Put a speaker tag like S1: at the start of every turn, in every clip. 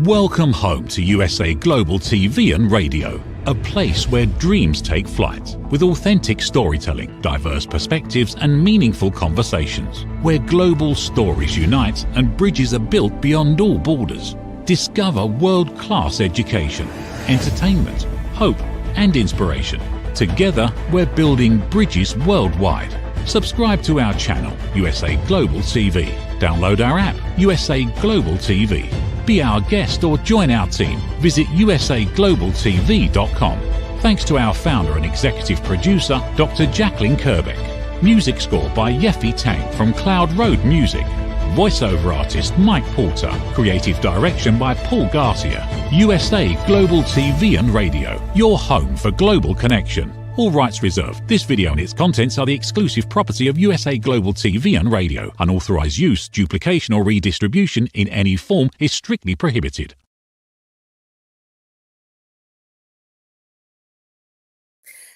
S1: Welcome home to USA Global TV and Radio, a place where dreams take flight, with authentic storytelling, diverse perspectives and meaningful conversations, where global stories unite and bridges are built beyond all borders. Discover world-class education, entertainment, hope and inspiration. Together, we're building bridges worldwide. Subscribe to our channel, USA Global TV. Download our app, USA Global TV. Be our guest or join our team. Visit usaglobaltv.com. Thanks to our founder and executive producer, Dr. Jacqueline Kerbeck. Music score by Yeffy Tang from Cloud Road Music. Voiceover artist Mike Porter. Creative direction by Paul Garcia. USA Global TV and Radio, your home for global connection. All rights reserved. This video and its contents are the exclusive property of USA Global TV and Radio. Unauthorized use, duplication or redistribution in any form is strictly prohibited.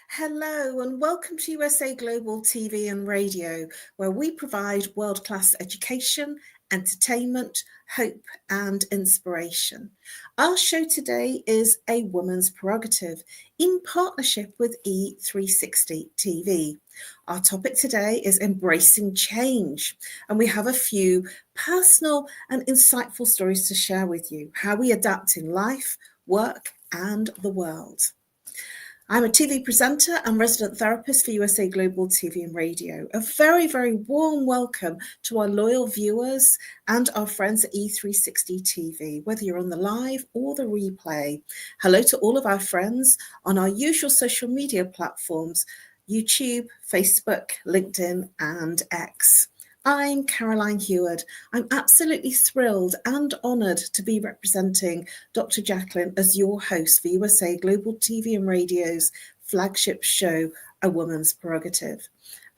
S2: Hello and welcome to USA Global TV and Radio, where we provide world-class education, entertainment, hope and inspiration. Our show today is A Woman's Prerogative in partnership with E360 TV. Our topic today is embracing change, and we have a few personal and insightful stories to share with you, how we adapt in life, work and the world. I'm a TV presenter and resident therapist for USA Global TV and Radio. A very, very warm welcome to our loyal viewers and our friends at E360 TV, whether you're on the live or the replay. Hello to all of our friends on our usual social media platforms, YouTube, Facebook, LinkedIn, and X. I'm Caroline HEWARD. I'm absolutely thrilled and honoured to be representing Dr. Jacqueline as your host for USA Global TV and Radio's flagship show, A Woman's Prerogative.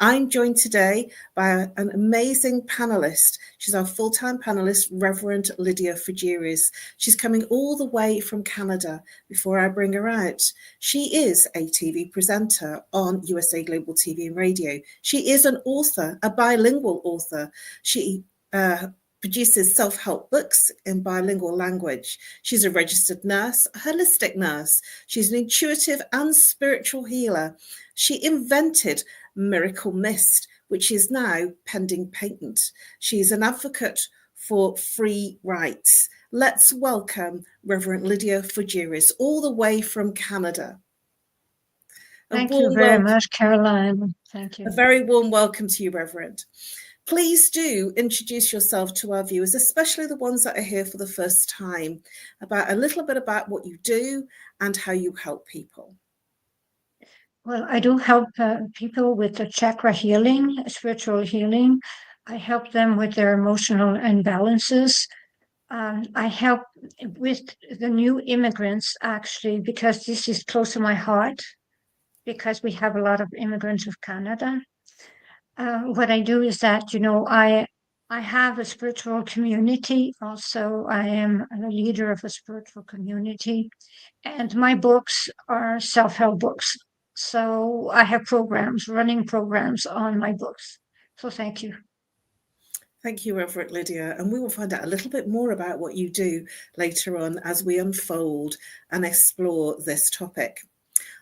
S2: I'm joined today by an amazing panelist. She's our full-time panelist, Reverend LYDIA FOUGERES. She's coming all the way from Canada. Before I bring her out, she is a TV presenter on USA Global TV and Radio. She is an author, a bilingual author. She produces self-help books in bilingual language. She's a registered nurse, a holistic nurse. She's an intuitive and spiritual healer. She invented Miracle Mist, which is now pending patent. She's an advocate for free rights. Let's welcome Reverend LYDIA FOUGERES, all the way from Canada.
S3: Thank you very much, Caroline. Thank you.
S2: A very warm welcome to you, Reverend. Please do introduce yourself to our viewers, especially the ones that are here for the first time, about a little bit about what you do and how you help people.
S3: Well, I do help people with the chakra healing, spiritual healing. I help them with their emotional imbalances. I help with the new immigrants, actually, because this is close to my heart, because we have a lot of immigrants of Canada. What I do is that, I have a spiritual community. Also, I am a leader of a spiritual community, and my books are self-help books. So I have running programs on my books. So thank you.
S2: Thank you, Reverend LYDIA. And we will find out a little bit more about what you do later on as we unfold and explore this topic.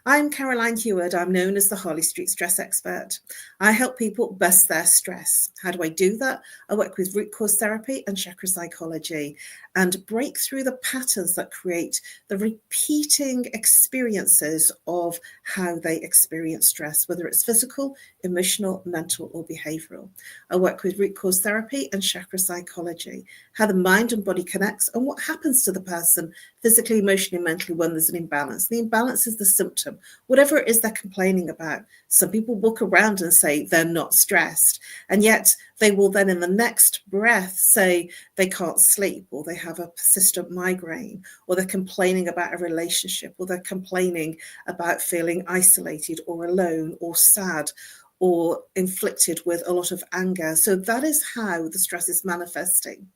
S2: I'm Caroline HEWARD. I'm known as the Harley Street Stress Expert. I help people bust their stress. How do I do that? I work with root cause therapy and chakra psychology and break through the patterns that create the repeating experiences of how they experience stress, whether it's physical, emotional, mental, or behavioral. I work with root cause therapy and chakra psychology, how the mind and body connects and what happens to the person physically, emotionally, mentally when there's an imbalance. The imbalance is the symptom, whatever it is they're complaining about. Some people walk around and say they're not stressed, and yet they will then in the next breath say they can't sleep, or they have a persistent migraine, or they're complaining about a relationship, or they're complaining about feeling isolated or alone or sad or inflicted with a lot of anger. So that is how the stress is manifesting.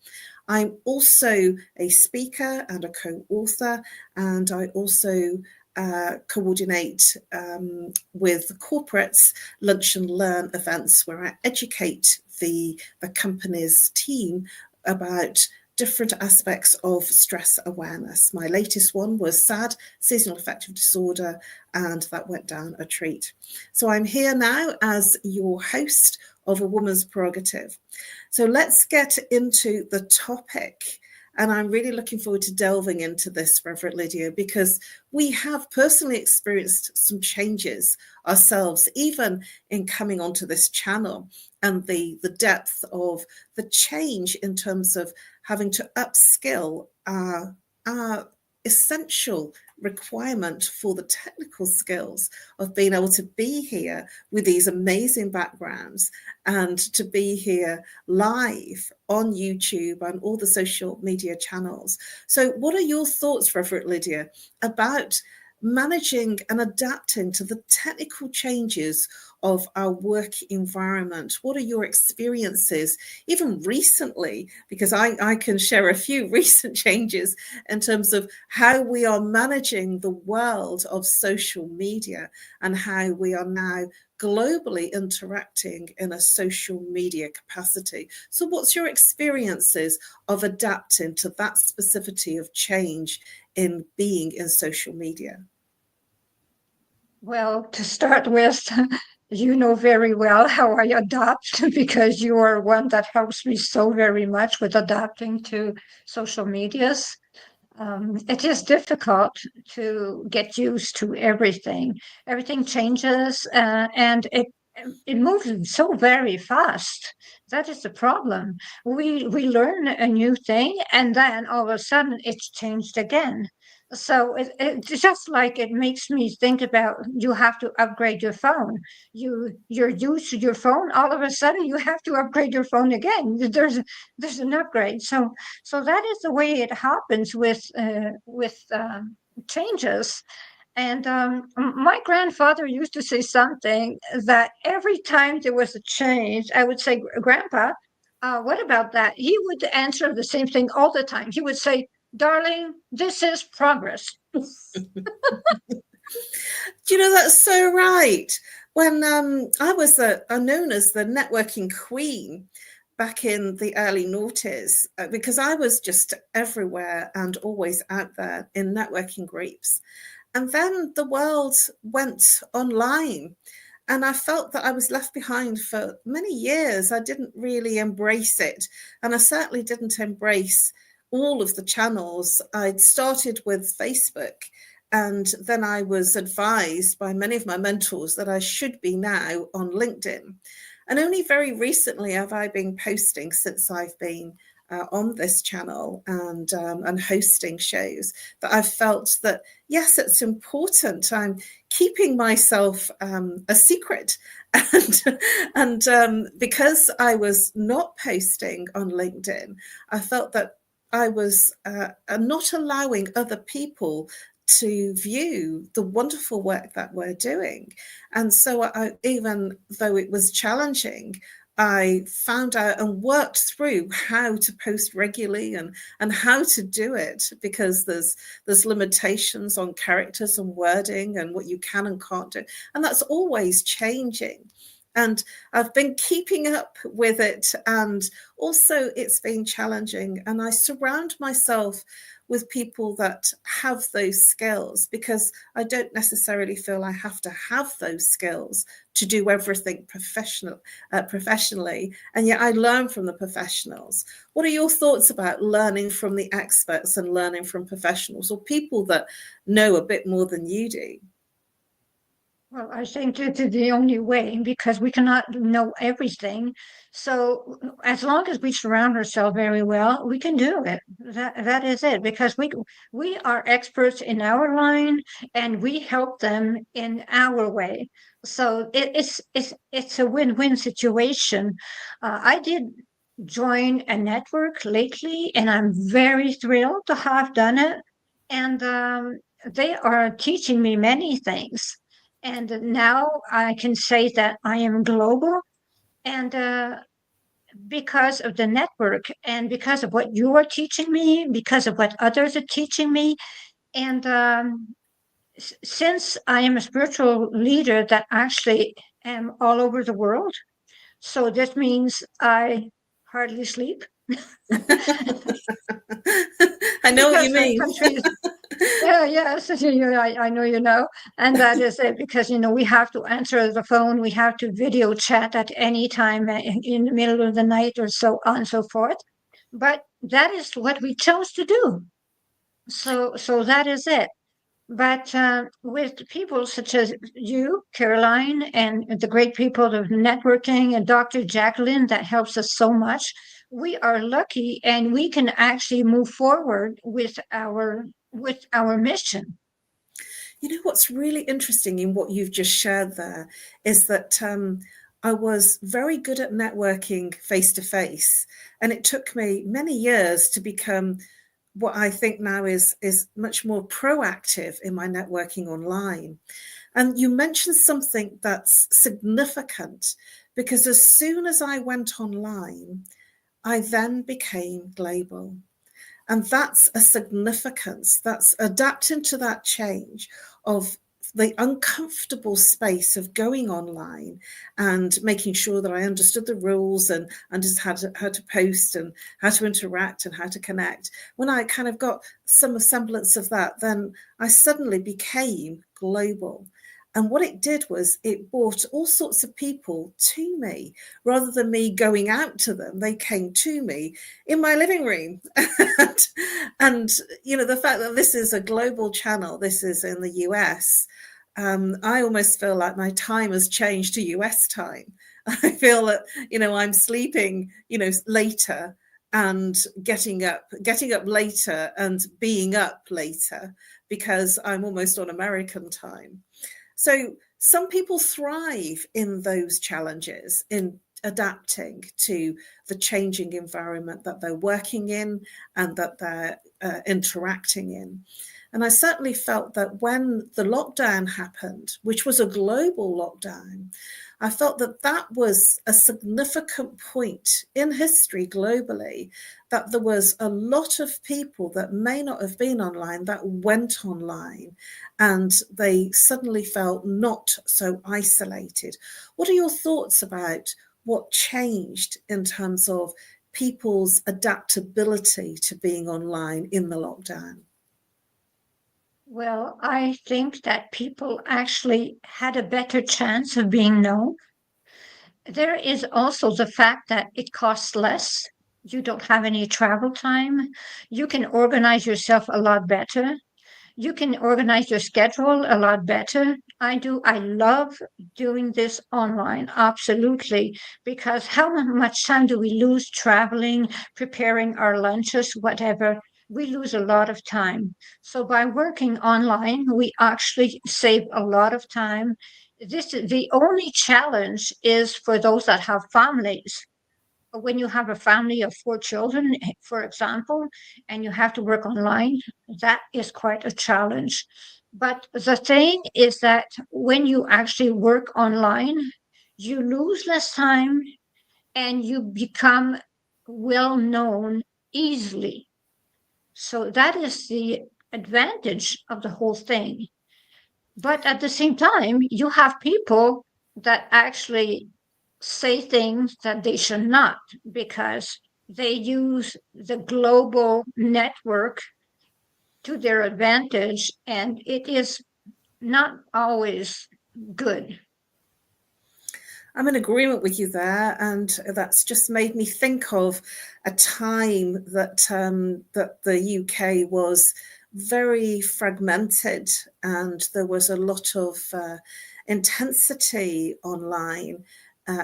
S2: I'm also a speaker and a co-author, and I also coordinate with corporates lunch and learn events where I educate the company's team about different aspects of stress awareness. My latest one was SAD, seasonal affective disorder, and that went down a treat. So I'm here now as your host of A Woman's Prerogative. So let's get into the topic. And I'm really looking forward to delving into this, Reverend Lydia, because we have personally experienced some changes ourselves, even in coming onto this channel, and the depth of the change in terms of having to upskill our essential requirement for the technical skills of being able to be here with these amazing backgrounds and to be here live on YouTube and all the social media channels. So what are your thoughts, Reverend Lydia, about managing and adapting to the technical changes of our work environment? What are your experiences, even recently? Because I can share a few recent changes in terms of how we are managing the world of social media and how we are now globally interacting in a social media capacity. So what's your experiences of adapting to that specificity of change in being in social media?
S3: Well, to start with, you know very well how I adapt because you are one that helps me so very much with adapting to social medias. It is difficult to get used to everything. Everything changes, and it moves so very fast. That is the problem. We learn a new thing, and then all of a sudden it's changed again. So it's just like it makes me think about you have to upgrade your phone. You're used to your phone. All of a sudden you have to upgrade your phone again. There's an upgrade. So that is the way it happens with changes. And my grandfather used to say something that every time there was a change, I would say, Grandpa, what about that? He would answer the same thing all the time. He would say, darling, this is progress.
S2: Do you know, that's so right. When I was known as the networking queen back in the early noughties, because I was just everywhere and always out there in networking groups. And then the world went online and I felt that I was left behind for many years. I didn't really embrace it. And I certainly didn't embrace all of the channels. I'd started with Facebook, and then I was advised by many of my mentors that I should be now on LinkedIn. And only very recently have I been posting, since I've been on this channel and hosting shows, that I've felt that, yes, it's important. I'm keeping myself a secret. And because I was not posting on LinkedIn, I felt that I was not allowing other people to view the wonderful work that we're doing. And so even though it was challenging, I found out and worked through how to post regularly and how to do it, because there's limitations on characters and wording and what you can and can't do. And that's always changing. And I've been keeping up with it, and also it's been challenging. And I surround myself with people that have those skills, because I don't necessarily feel I have to have those skills to do everything professionally. And yet I learn from the professionals. What are your thoughts about learning from the experts and learning from professionals, or people that know a bit more than you do?
S3: Well, I think it's the only way, because we cannot know everything. So as long as we surround ourselves very well, we can do it. That is it, because we are experts in our line and we help them in our way. So it's a win-win situation. I did join a network lately, and I'm very thrilled to have done it. And they are teaching me many things. And now I can say that I am global. And because of the network, and because of what you are teaching me, because of what others are teaching me, and since I am a spiritual leader that actually am all over the world, so this means I hardly sleep.
S2: I know what you
S3: Because
S2: mean.
S3: countries, yeah, yes, I know you know, and that is it. Because we have to answer the phone, we have to video chat at any time in the middle of the night or so on and so forth. But that is what we chose to do. So that is it. But with people such as you, Caroline, and the great people of networking and Dr. Jacqueline, that helps us so much. We are lucky, and we can actually move forward with our mission.
S2: You know, what's really interesting in what you've just shared there is that I was very good at networking face to face, and it took me many years to become what I think now is much more proactive in my networking online. And you mentioned something that's significant, because as soon as I went online, I then became global. And that's a significance, that's adapting to that change of the uncomfortable space of going online and making sure that I understood the rules and understood how to post and how to interact and how to connect. When I kind of got some semblance of that, then I suddenly became global. And what it did was it brought all sorts of people to me. Rather than me going out to them, they came to me in my living room. and the fact that this is a global channel, this is in the US, I almost feel like my time has changed to US time. I feel that, I'm sleeping, later and getting up later and being up later, because I'm almost on American time. So some people thrive in those challenges, in adapting to the changing environment that they're working in and that they're interacting in. And I certainly felt that when the lockdown happened, which was a global lockdown, I felt that that was a significant point in history globally, that there was a lot of people that may not have been online that went online, and they suddenly felt not so isolated. What are your thoughts about what changed in terms of people's adaptability to being online in the lockdown?
S3: Well, I think that people actually had a better chance of being known. There is also the fact that it costs less. You don't have any travel time. You can organize yourself a lot better. You can organize your schedule a lot better. I love doing this online, absolutely, because how much time do we lose traveling, preparing our lunches, whatever? We lose a lot of time. So by working online, we actually save a lot of time. The only challenge is for those that have families. When you have a family of 4 children, for example, and you have to work online, that is quite a challenge. But the thing is that when you actually work online, you lose less time and you become well known easily. So that is the advantage of the whole thing. But at the same time, you have people that actually say things that they should not, because they use the global network to their advantage, and it is not always good.
S2: I'm in agreement with you there, and that's just made me think of a time that that the UK was very fragmented, and there was a lot of intensity online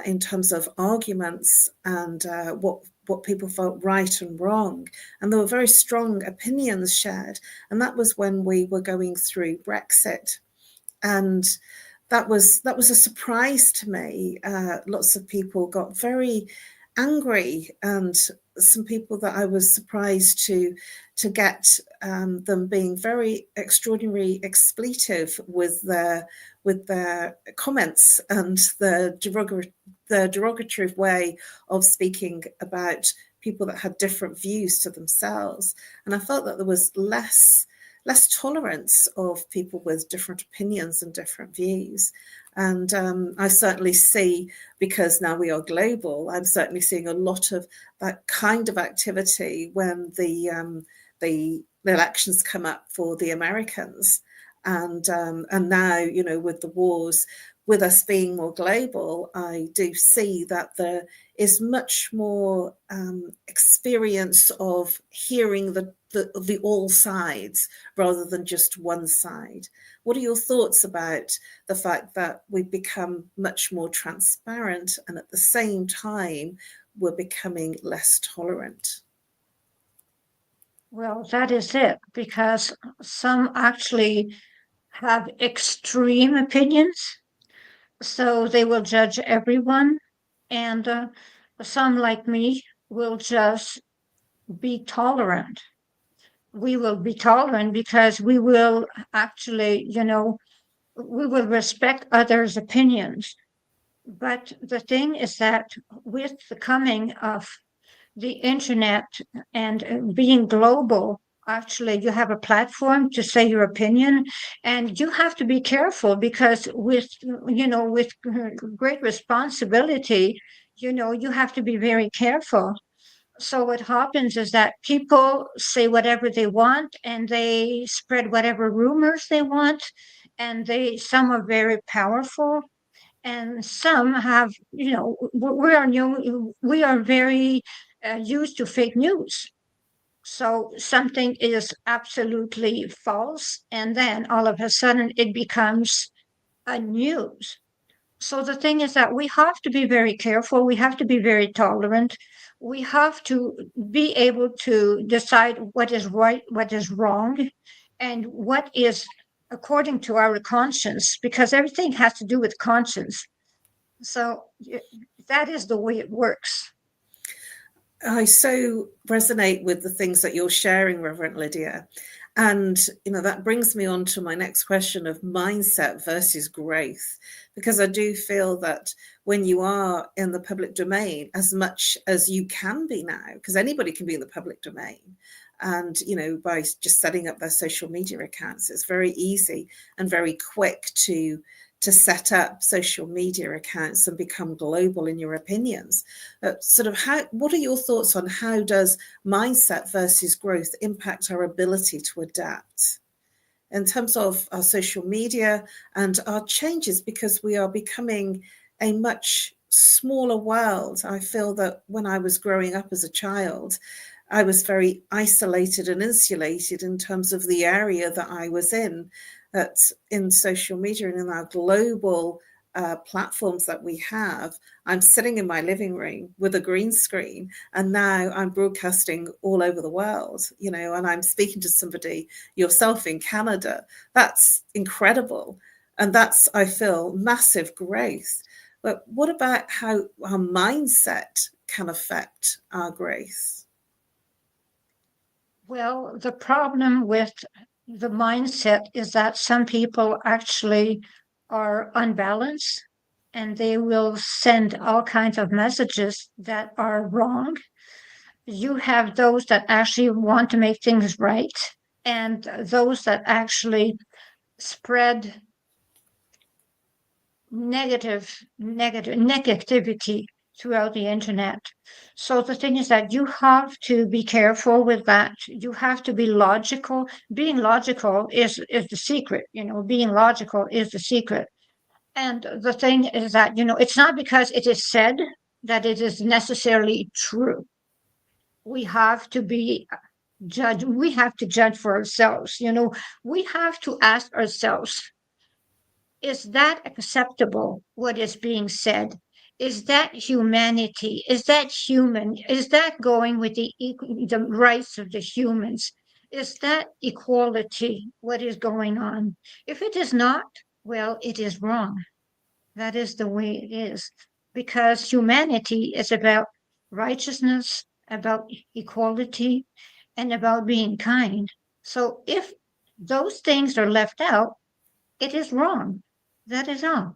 S2: in terms of arguments and what people felt right and wrong, and there were very strong opinions shared, and that was when we were going through Brexit. And that was a surprise to me. Lots of people got very angry, and some people that I was surprised to get them being very extraordinary expletive with their comments and the derogatory way of speaking about people that had different views to themselves. And I felt that there was less less tolerance of people with different opinions and different views. And I certainly see, because now we are global, I'm certainly seeing a lot of that kind of activity when the elections come up for the Americans. And now, you know, with the wars, with us being more global, I do see that there is much more experience of hearing the all sides rather than just one side. What are your thoughts about the fact that we've become much more transparent and at the same time we're becoming less tolerant?
S3: Well, that is it, because some actually have extreme opinions, so they will judge everyone, and some, like me, will just be tolerant. We will be tolerant because we will actually, we will respect others' opinions. But the thing is that with the coming of the internet and being global, actually, you have a platform to say your opinion, and you have to be careful because with great responsibility, you have to be very careful. So what happens is that people say whatever they want and they spread whatever rumors they want, and some are very powerful, and some have, we are very used to fake news. So something is absolutely false, and then all of a sudden it becomes a news. So the thing is that we have to be very careful. We have to be very tolerant. We have to be able to decide what is right, what is wrong, and what is according to our conscience, because everything has to do with conscience. So that is the way it works.
S2: I so resonate with the things that you're sharing, Reverend Lydia. And, that brings me on to my next question of mindset versus growth, because I do feel that when you are in the public domain, as much as you can be now, because anybody can be in the public domain, and, by just setting up their social media accounts, it's very easy and very quick to set up social media accounts and become global in your opinions. What are your thoughts on how does mindset versus growth impact our ability to adapt in terms of our social media and our changes, because we are becoming a much smaller world? I feel that when I was growing up as a child, I was very isolated and insulated in terms of the area that I was in. That in social media and in our global platforms that we have, I'm sitting in my living room with a green screen, and now I'm broadcasting all over the world, and I'm speaking to somebody, yourself, in Canada. That's incredible. And that's, I feel, massive growth. But what about how our mindset can affect our growth?
S3: Well, the problem with the mindset is that some people actually are unbalanced, and they will send all kinds of messages that are wrong. You have those that actually want to make things right, and those that actually spread negativity throughout the internet. So the thing is that you have to be careful with that. You have to be logical. Being logical is the secret. Being logical is the secret. And the thing is that, it's not because it is said that it is necessarily true. We have to be judge. We have to judge for ourselves. We have to ask ourselves, is that acceptable, what is being said? Is that humanity? Is that human? Is that going with the rights of the humans? Is that equality, what is going on? If it is not, well, it is wrong. That is the way it is. Because humanity is about righteousness, about equality, and about being kind. So if those things are left out, it is wrong. That is all.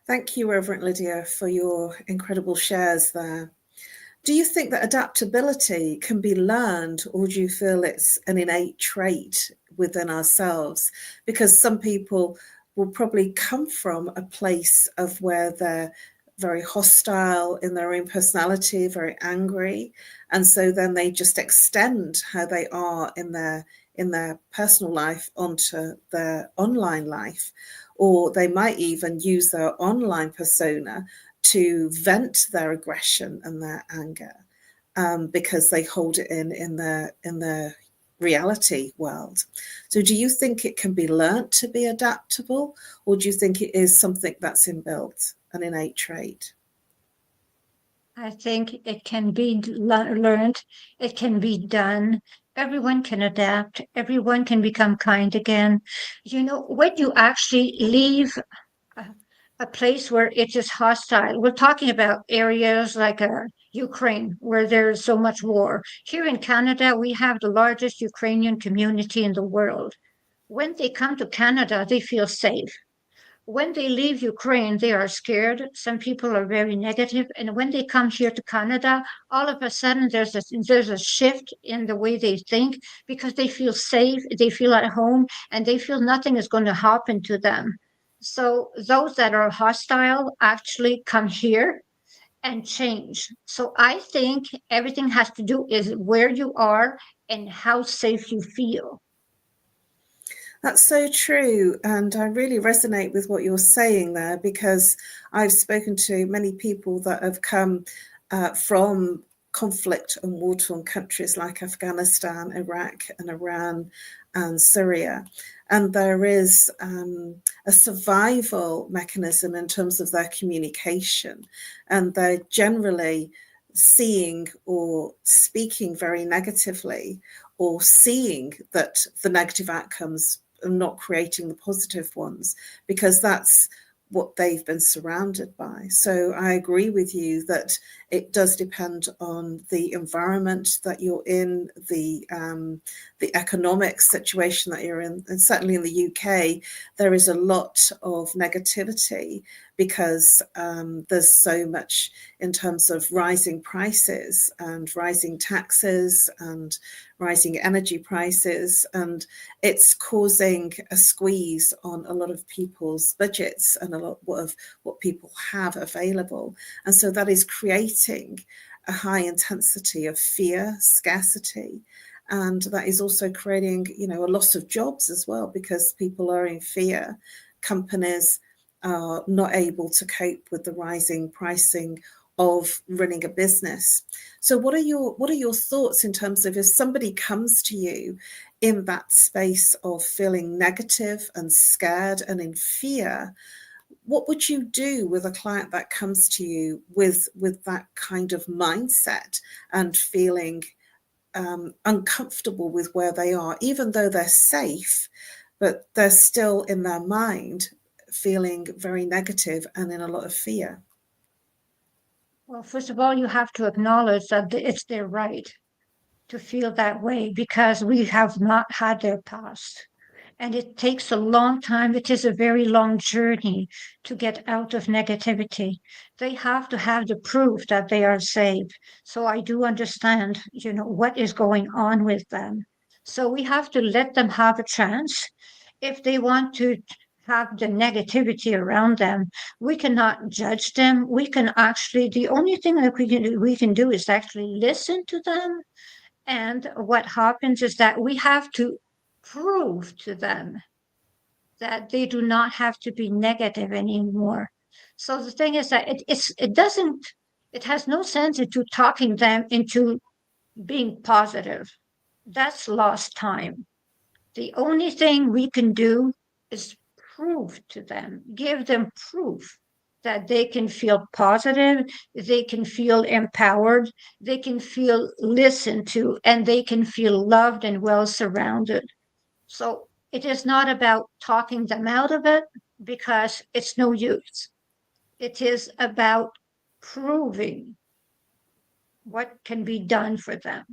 S2: Thank you, Reverend Lydia, for your incredible shares there. Do you think that adaptability can be learned, or do you feel it's an innate trait within ourselves? Because some people will probably come from a place of where they're very hostile in their own personality, very angry, and so then they just extend how they are in their personal life onto their online life, or they might even use their online persona to vent their aggression and their anger, because they hold it in their reality world. So do you think it can be learnt to be adaptable, or do you think it is something that's inbuilt, an innate trait?
S3: I think it can be learned, it can be done. Everyone can adapt, everyone can become kind again. When you actually leave a place where it is hostile, we're talking about areas like Ukraine, where there's so much war. Here in Canada, we have the largest Ukrainian community in the world. When they come to Canada, they feel safe. When they leave Ukraine, they are scared. Some people are very negative. And when they come here to Canada, all of a sudden there's a shift in the way they think, because they feel safe, they feel at home, and they feel nothing is going to happen to them. So those that are hostile actually come here and change. So I think everything has to do is where you are and how safe you feel.
S2: That's so true. And I really resonate with what you're saying there, because I've spoken to many people that have come from conflict and war-torn countries like Afghanistan, Iraq, and Iran, and Syria. And there is a survival mechanism in terms of their communication. And they're generally seeing or speaking very negatively, or seeing that the negative outcomes are not creating the positive ones, because that's what they've been surrounded by. So I agree with you that it does depend on the environment that you're in, the economic situation that you're in. And certainly in the UK, there is a lot of negativity, because there's so much in terms of rising prices and rising taxes and rising energy prices, and it's causing a squeeze on a lot of people's budgets and a lot of what people have available. And so that is creating a high intensity of fear, scarcity, and that is also creating, a loss of jobs as well, because people are in fear. Companies are not able to cope with the rising pricing of running a business. So what are your thoughts in terms of, if somebody comes to you in that space of feeling negative and scared and in fear, what would you do with a client that comes to you with that kind of mindset and feeling uncomfortable with where they are, even though they're safe, but they're still in their mind feeling very negative and in a lot of fear?
S3: Well, first of all, you have to acknowledge that it's their right to feel that way, because we have not had their past. And it takes a long time. It is a very long journey to get out of negativity. They have to have the proof that they are saved. So I do understand, what is going on with them. So we have to let them have a chance. If they want to have the negativity around them, we cannot judge them. We can actually, the only thing that we can do is actually listen to them. And what happens is that we have to prove to them that they do not have to be negative anymore. So the thing is that it has no sense into talking them into being positive. That's lost time. The only thing we can do is prove to them, give them proof that they can feel positive, they can feel empowered, they can feel listened to, and they can feel loved and well surrounded. So it is not about talking them out of it, because it's no use. It is about proving what can be done for them.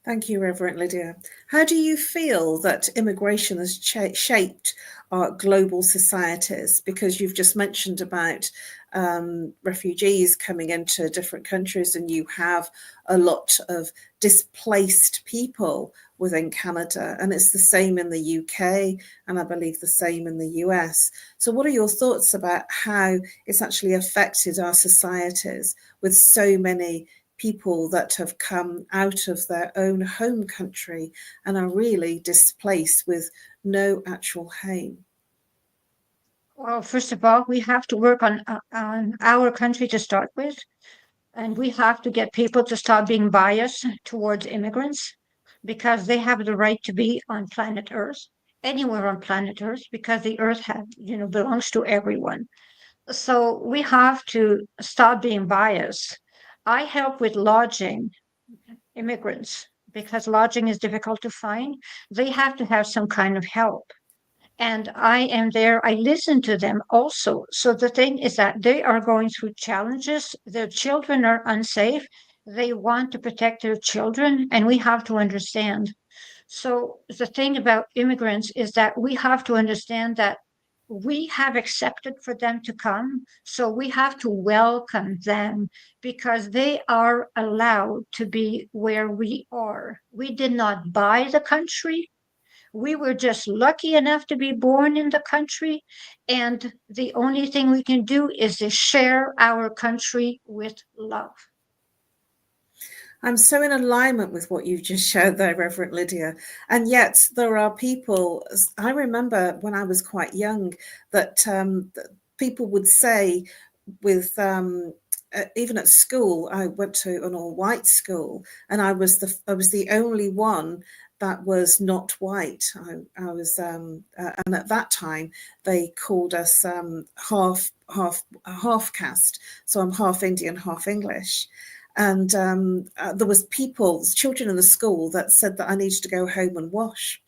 S2: Thank you, Reverend Lydia. How do you feel that immigration has shaped our global societies? Because you've just mentioned about refugees coming into different countries, and you have a lot of displaced people within Canada, and it's the same in the UK, and I believe the same in the US. So what are your thoughts about how it's actually affected our societies with so many people that have come out of their own home country and are really displaced with no actual home?
S3: Well, first of all, we have to work on our country to start with, and we have to get people to stop being biased towards immigrants because they have the right to be on planet Earth, anywhere on planet Earth, because the Earth belongs to everyone. So we have to stop being biased. I help with lodging immigrants because lodging is difficult to find. They have to have some kind of help. And I am there. I listen to them also. So the thing is that they are going through challenges. Their children are unsafe. They want to protect their children, and we have to understand. So the thing about immigrants is that we have to understand that we have accepted for them to come. So we have to welcome them because they are allowed to be where we are. We did not buy the country. We were just lucky enough to be born in the country. And the only thing we can do is to share our country with love.
S2: I'm so in alignment with what you've just shared there, Reverend Lydia. And yet there are people, I remember when I was quite young, that people would say with, even at school, I went to an all-white school, and I was the only one that was not white. I was, and at that time they called us half caste. So I'm half Indian, half English. And there was children in the school that said that I needed to go home and wash,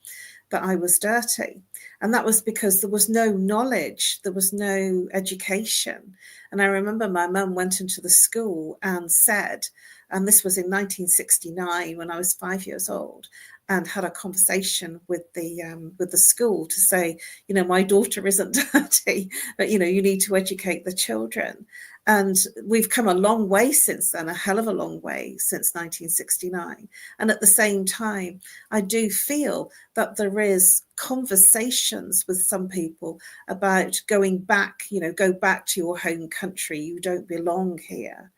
S2: that I was dirty. And that was because there was no knowledge, there was no education. And I remember my mum went into the school and said, and this was in 1969 when I was 5 years old, and had a conversation with the school to say, my daughter isn't dirty, but you need to educate the children. And we've come a long way since then, a hell of a long way since 1969. And at the same time, I do feel that there is conversations with some people about going back, go back to your home country. You don't belong here.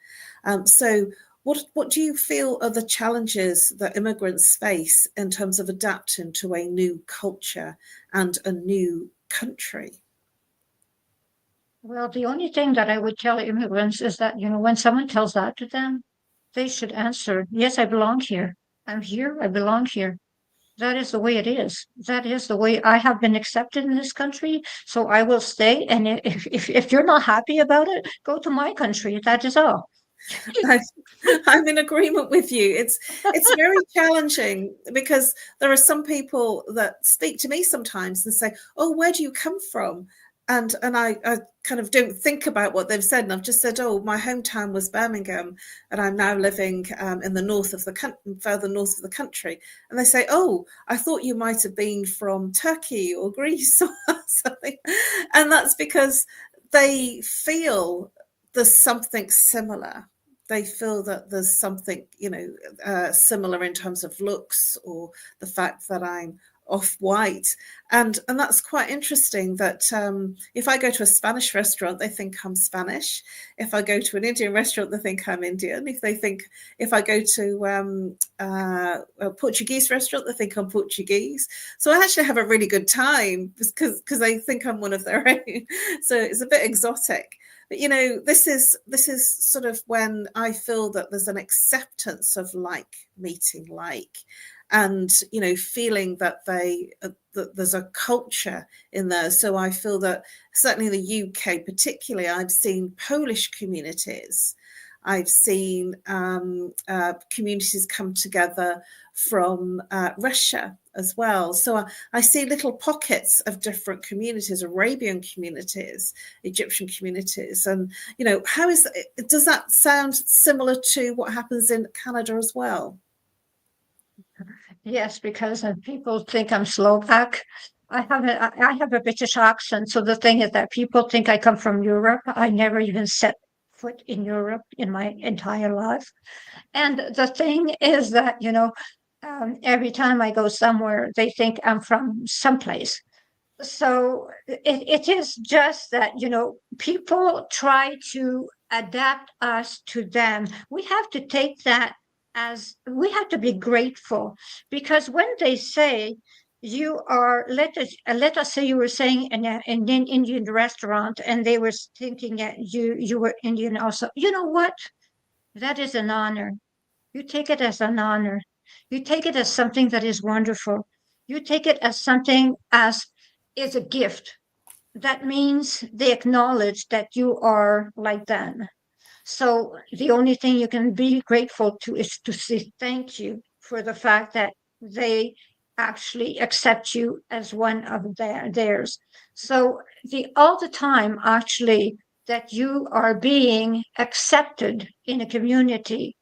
S2: So what do you feel are the challenges that immigrants face in terms of adapting to a new culture and a new country?
S3: Well, the only thing that I would tell immigrants is that, when someone tells that to them, they should answer, yes, I belong here. I'm here. I belong here. That is the way it is. That is the way I have been accepted in this country. So I will stay. And if you're not happy about it, go to my country. That is all.
S2: I'm in agreement with you. It's very challenging because there are some people that speak to me sometimes and say, "Oh, where do you come from?" And I kind of don't think about what they've said, and I've just said, "Oh, my hometown was Birmingham, and I'm now living in the north of the country, further north of the country." And they say, "Oh, I thought you might have been from Turkey or Greece or something," and that's because they feel there's something similar. They feel that there's something, similar in terms of looks, or the fact that I'm off-white. And that's quite interesting that if I go to a Spanish restaurant, they think I'm Spanish. If I go to an Indian restaurant, they think I'm Indian. If I go to a Portuguese restaurant, they think I'm Portuguese. So I actually have a really good time because they think I'm one of their own. So it's a bit exotic. But this is sort of when I feel that there's an acceptance of like meeting like, and feeling that that there's a culture in there. So I feel that certainly in the UK particularly, I've seen Polish communities, I've seen communities come together from Russia as well. So I see little pockets of different communities, Arabian communities, Egyptian communities. And, does that sound similar to what happens in Canada as well?
S3: Yes, because people think I'm Slovak. I have a British accent, so the thing is that people think I come from Europe. I never even set foot in Europe in my entire life. And the thing is that, every time I go somewhere, they think I'm from someplace. So it is just that, people try to adapt us to them. We have to take that as we have to be grateful, because when they say you are, let us say you were saying in an Indian restaurant and they were thinking that you were Indian also. You know what? That is an honor. You take it as an honor. You take it as something that is wonderful. You take it as something as is a gift. That means they acknowledge that you are like them. So the only thing you can be grateful to is to say thank you for the fact that they actually accept you as one of theirs. So the all the time actually that you are being accepted in a community,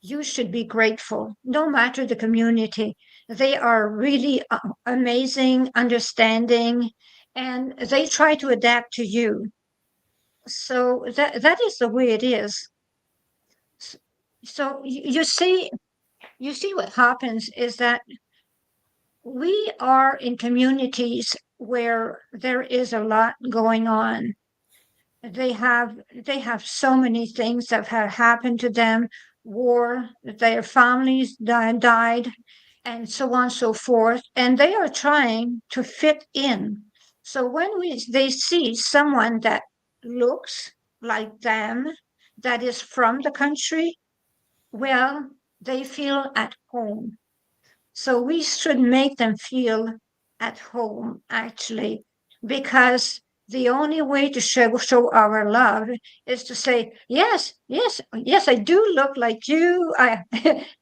S3: you should be grateful, no matter the community. They are really amazing, understanding, and they try to adapt to you. So that is the way it is. So you see what happens is that we are in communities where there is a lot going on. They have so many things that have happened to them, war, their families died, and so on and so forth, and they are trying to fit in. So when they see someone that looks like them, that is from the country, well, they feel at home. So we should make them feel at home, actually, because the only way to show our love is to say, yes, yes, yes, I do look like you.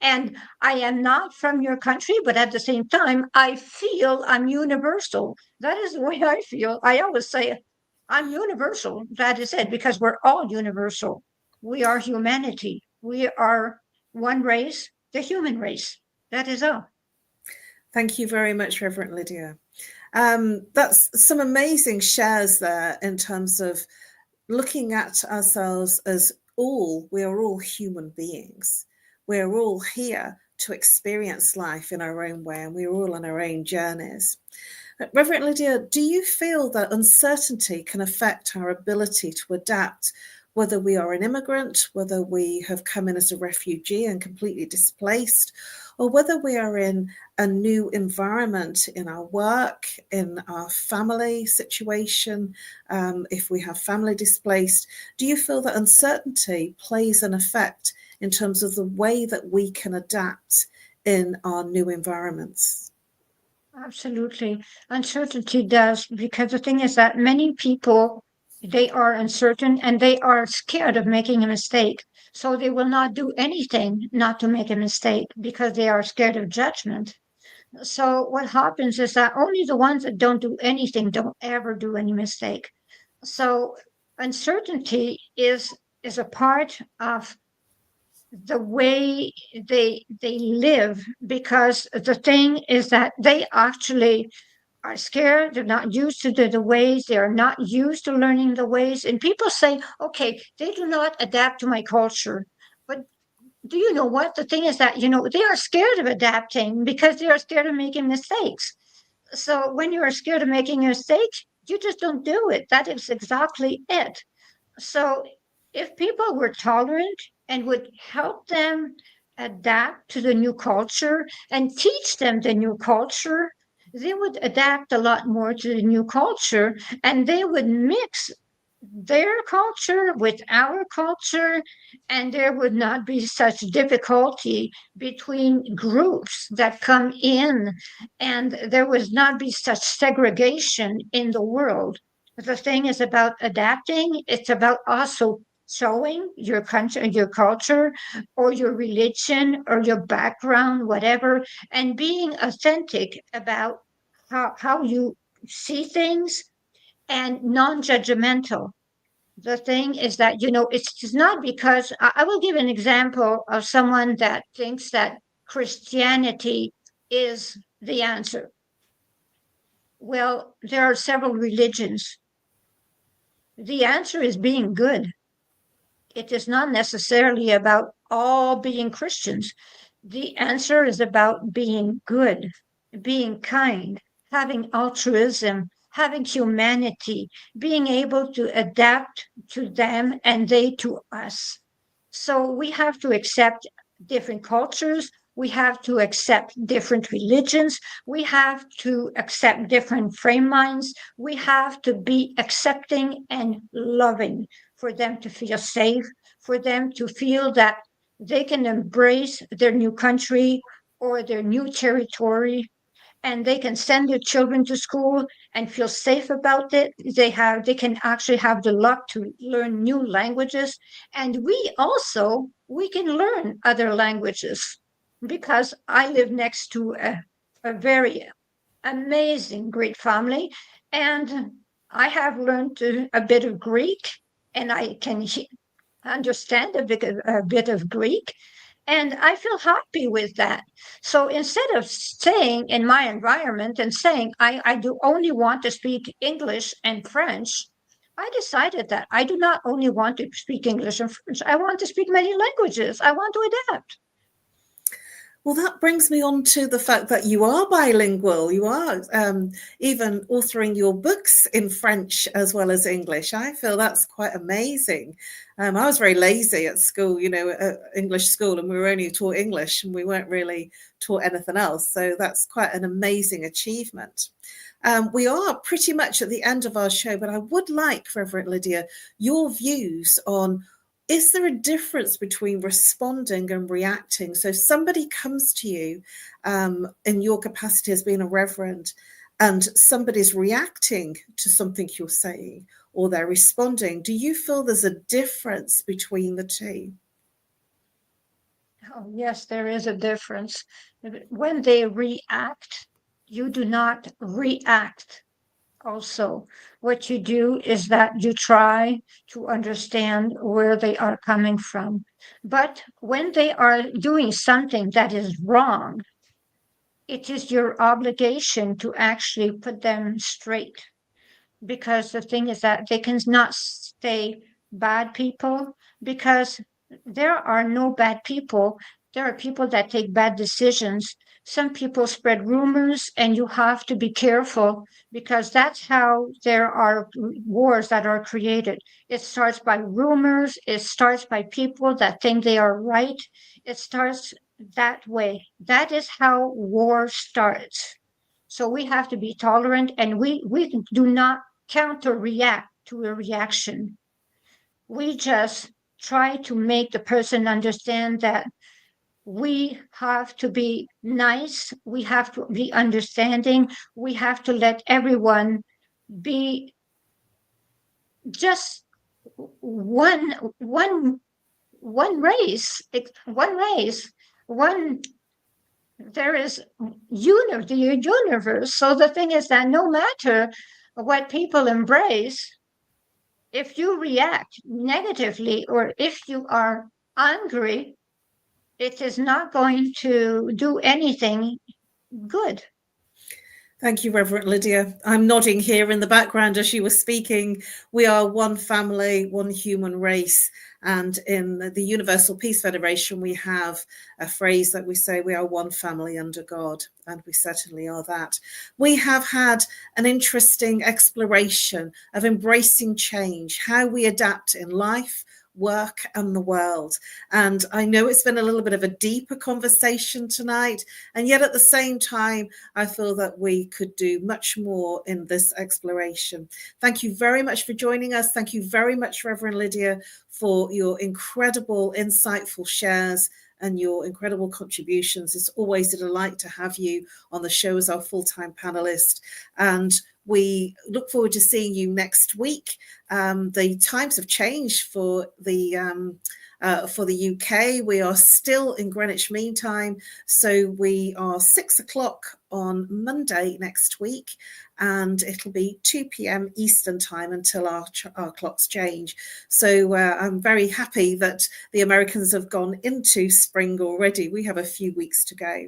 S3: And I am not from your country, but at the same time, I feel I'm universal. That is the way I feel. I always say I'm universal. That is it, because we're all universal. We are humanity. We are one race, the human race. That is all.
S2: Thank you very much, Reverend Lydia. That's some amazing shares there in terms of looking at ourselves as we are all human beings. We're all here to experience life in our own way, and we're all on our own journeys. Reverend Lydia, do you feel that uncertainty can affect our ability to adapt, whether we are an immigrant, whether we have come in as a refugee and completely displaced, or whether we are in a new environment in our work, in our family situation, if we have family displaced? Do you feel that uncertainty plays an effect in terms of the way that we can adapt in our new environments?
S3: Absolutely. Uncertainty does, because the thing is that many people, they are uncertain and they are scared of making a mistake. So they will not do anything not to make a mistake because they are scared of judgment. So what happens is that only the ones that don't do anything don't ever do any mistake. So uncertainty is a part of the way they live, because the thing is that they actually are scared. They're not used to the ways. They are not used to learning the ways. And people say, okay, they do not adapt to my culture. But do you know what? The thing is that, they are scared of adapting because they are scared of making mistakes. So when you are scared of making a mistake, you just don't do it. That is exactly it. So if people were tolerant and would help them adapt to the new culture and teach them the new culture, they would adapt a lot more to the new culture, and they would mix their culture with our culture, and there would not be such difficulty between groups that come in, and there would not be such segregation in the world. The thing is about adapting, it's about also showing your country, your culture, or your religion, or your background, whatever, and being authentic about how you see things and non-judgmental. The thing is that, it's not because I will give an example of someone that thinks that Christianity is the answer? Well, there are several religions. The answer is being good. It is not necessarily about all being Christians. The answer is about being good, being kind, having altruism, having humanity, being able to adapt to them and they to us. So we have to accept different cultures. We have to accept different religions. We have to accept different frame minds. We have to be accepting and loving for them to feel safe, for them to feel that they can embrace their new country or their new territory, and they can send their children to school and feel safe about it. They can actually have the luck to learn new languages, and we can learn other languages because I live next to a very amazing Greek family, and I have learned a bit of Greek, and I can understand a bit of Greek, and I feel happy with that. So instead of staying in my environment and saying, I do only want to speak English and French, I decided that I do not only want to speak English and French, I want to speak many languages. I want to adapt.
S2: Well, that brings me on to the fact that you are bilingual. You are even authoring your books in French as well as English. I feel that's quite amazing. I was very lazy at school, English school, and we were only taught English and we weren't really taught anything else. So that's quite an amazing achievement. We are pretty much at the end of our show, but I would like, Reverend Lydia, your views on, is there a difference between responding and reacting? So somebody comes to you in your capacity as being a reverend, and somebody's reacting to something you're saying, or they're responding. Do you feel there's a difference between the two?
S3: Oh, yes, there is a difference. When they react, you do not react. Also, what you do is that you try to understand where they are coming from. But when they are doing something that is wrong, it is your obligation to actually put them straight. Because the thing is that they cannot stay bad people, because there are no bad people. There are people that take bad decisions. Some people spread rumors, and you have to be careful, because that's how there are wars that are created. It starts by rumors. It starts by people that think they are right. It starts that way. That is how war starts. So we have to be tolerant, and we do not counter-react to a reaction. We just try to make the person understand that we have to be nice, we have to be understanding, we have to let everyone be just one race, there is the universe. So the thing is that no matter what people embrace, if you react negatively or if you are angry, it is not going to do anything good.
S2: Thank you, Reverend Lydia. I'm nodding here in the background as you were speaking. We are one family, one human race. And in the Universal Peace Federation, we have a phrase that we say, we are one family under God. And we certainly are that. We have had an interesting exploration of embracing change, how we adapt in life, work, and the world. And I know it's been a little bit of a deeper conversation tonight, and yet at the same time I feel that we could do much more in this exploration. Thank you very much for joining us. Thank you very much, Reverend Lydia, for your incredible, insightful shares and your incredible contributions. It's always a delight to have you on the show as our full-time panelist, and we look forward to seeing you next week. The times have changed for the UK. We are still in Greenwich Mean Time, so we are 6 o'clock on Monday next week, and it'll be 2 p.m. Eastern time until our clocks change. So I'm very happy that the Americans have gone into spring already. We have a few weeks to go.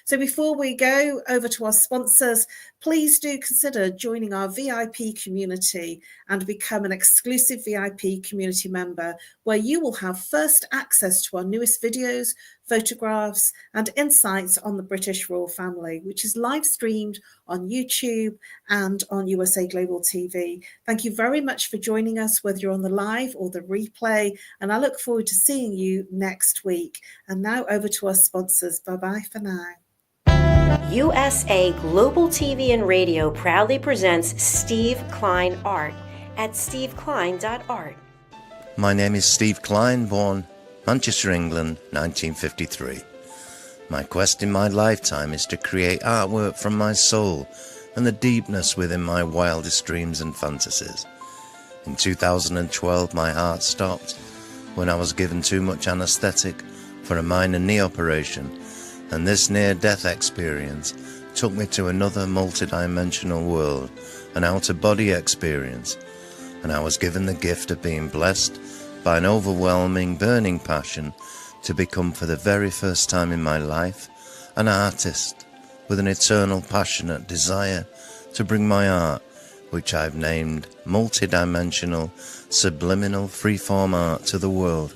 S2: So before we go over to our sponsors, please do consider joining our VIP community and become an exclusive VIP community member, where you will have first access to our newest videos, photographs and insights on the British royal family, which is live streamed on YouTube and on USA Global TV. Thank you very much for joining us, whether you're on the live or the replay, and I look forward to seeing you next week. And now over to our sponsors. Bye-bye for now.
S4: USA Global TV and Radio proudly presents Steve Klein Art at steveklein.art.
S5: My name is Steve Klein, born Manchester, England, 1953. My quest in my lifetime is to create artwork from my soul and the deepness within my wildest dreams and fantasies. In 2012, my heart stopped when I was given too much anesthetic for a minor knee operation, and this near-death experience took me to another multidimensional world, an out-of-body experience, and I was given the gift of being blessed by an overwhelming, burning passion to become, for the very first time in my life, an artist with an eternal, passionate desire to bring my art, which I've named multidimensional, subliminal, freeform art, to the world,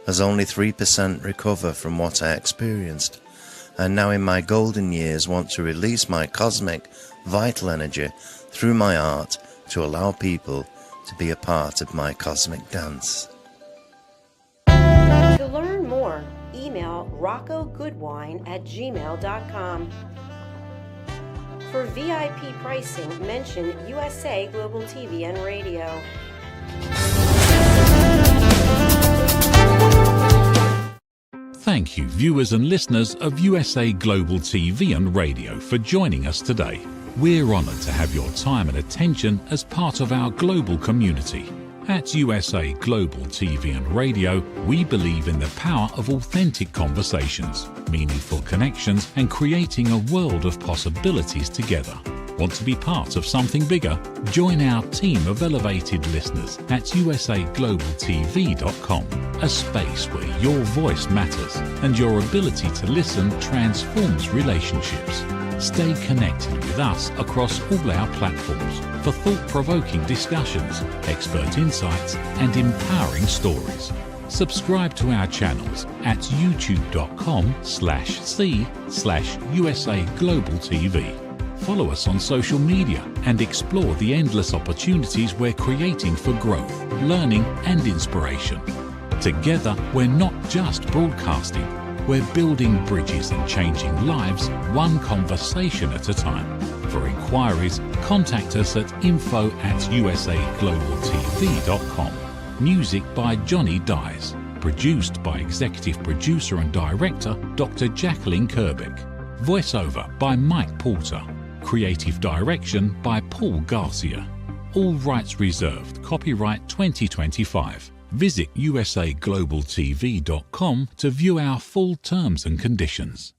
S5: as only 3% recover from what I experienced, and now in my golden years want to release my cosmic, vital energy through my art to allow people to be a part of my cosmic dance.
S4: To learn more, email roccogoodwine@gmail.com. For VIP pricing, mention USA Global TV and Radio.
S1: Thank you, viewers and listeners of USA Global TV and Radio, for joining us today. We're honoured to have your time and attention as part of our global community. At USA Global TV and Radio, we believe in the power of authentic conversations, meaningful connections, and creating a world of possibilities together. Want to be part of something bigger? Join our team of elevated listeners at usaglobaltv.com, a space where your voice matters and your ability to listen transforms relationships. Stay connected with us across all our platforms for thought-provoking discussions, expert insights, and empowering stories. Subscribe to our channels at youtube.com/c/USAGlobalTV. Follow us on social media and explore the endless opportunities we're creating for growth, learning, and inspiration. Together, we're not just broadcasting, we're building bridges and changing lives, one conversation at a time. For inquiries, contact us at info@usaglobaltv.com. Music by Johnny Dies. Produced by Executive Producer and Director Dr. Jacqueline Kerbeck. Voiceover by Mike Porter. Creative Direction by Paul Garcia. All rights reserved. Copyright 2025. Visit usaglobaltv.com to view our full terms and conditions.